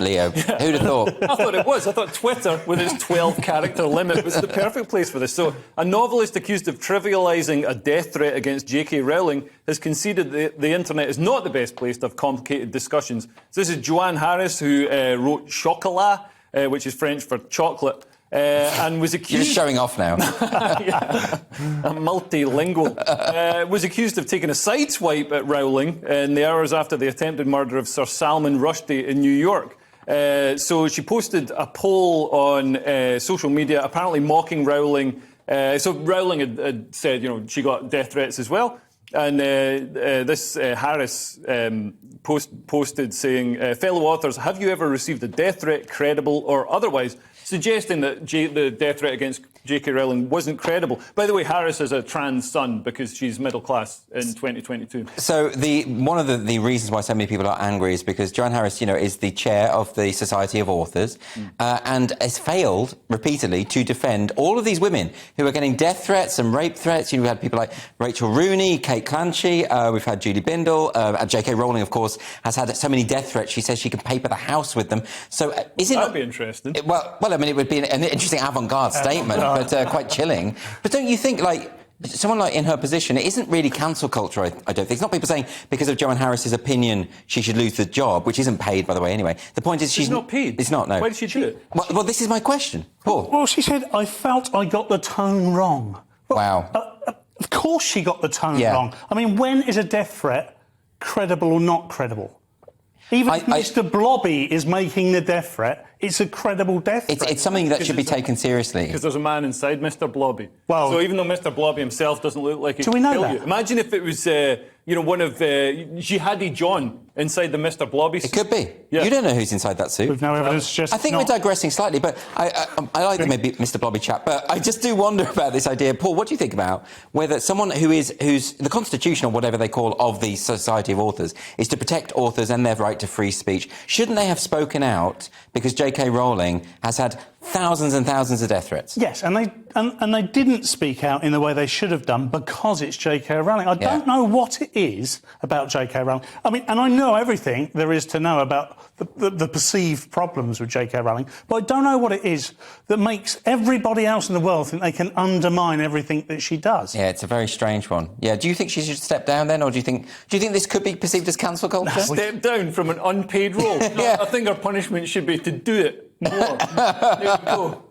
Leo. Yeah. Who'd have thought? I thought it was. I thought Twitter, with its 12-character limit, was the perfect place for this. So, a novelist accused of trivialising a death threat against J.K. Rowling has conceded that the internet is not the best place to have complicated discussions. So this is Joanne Harris, who wrote Chocolat, which is French for chocolate, and was accused... You're just showing off now. Yeah, I'm multilingual. Was accused of taking a sideswipe at Rowling in the hours after the attempted murder of Sir Salman Rushdie in New York. So she posted a poll on social media, apparently mocking Rowling. So Rowling had said, you know, she got death threats as well. And this Harris posted saying, fellow authors, have you ever received a death threat, credible or otherwise? Suggesting that the death threat against J.K. Rowling wasn't credible. By the way, Harris has a trans son because she's middle class in 2022. So one of the reasons why so many people are angry is because Joanne Harris, you know, is the chair of the Society of Authors and has failed repeatedly to defend all of these women who are getting death threats and rape threats. You know, we've had people like Rachel Rooney, Kate Clancy, we've had Julie Bindel, and J.K. Rowling, of course, has had so many death threats. She says she can paper the house with them. So is it? That'd be interesting. Well, I mean, it would be an interesting avant-garde statement, but quite chilling. But don't you think, like, someone like in her position, it isn't really cancel culture, I don't think. It's not people saying because of Joanne Harris's opinion she should lose the job, which isn't paid, by the way, anyway. The point is she's not paid. It's not, no. Why did she do it? Well, this is my question. Paul. Well, she said, I felt I got the tone wrong. Well, Wow. Of course she got the tone wrong. I mean, when is a death threat credible or not credible? Even if Mr Blobby is making the death threat, it's a credible death threat. It's something that should be taken seriously. Because there's a man inside Mr Blobby. Well, so even though Mr Blobby himself doesn't look like he do we could know kill that? you. Imagine if it was, you know, one of Jihadi John inside the Mr Blobby suit. It could be. Yeah. You don't know who's inside that suit. With no evidence, just I think we're digressing slightly, but I like the maybe Mr Blobby chat, but I just do wonder about this idea. Paul, what do you think about whether someone who's the Constitution or whatever they call of the Society of Authors is to protect authors and their right to free speech? Shouldn't they have spoken out because J.K. Rowling has had thousands and thousands of death threats? Yes, and they didn't speak out in the way they should have done because it's J.K. Rowling. I don't know what it is about J.K. Rowling. I mean, and I know everything there is to know about the perceived problems with J.K. Rowling, but I don't know what it is that makes everybody else in the world think they can undermine everything that she does. Yeah, it's a very strange one. Yeah, do you think she should step down then, or do you think this could be perceived as cancel culture? Step down from an unpaid role. No, I think her punishment should be to do it more. There you go.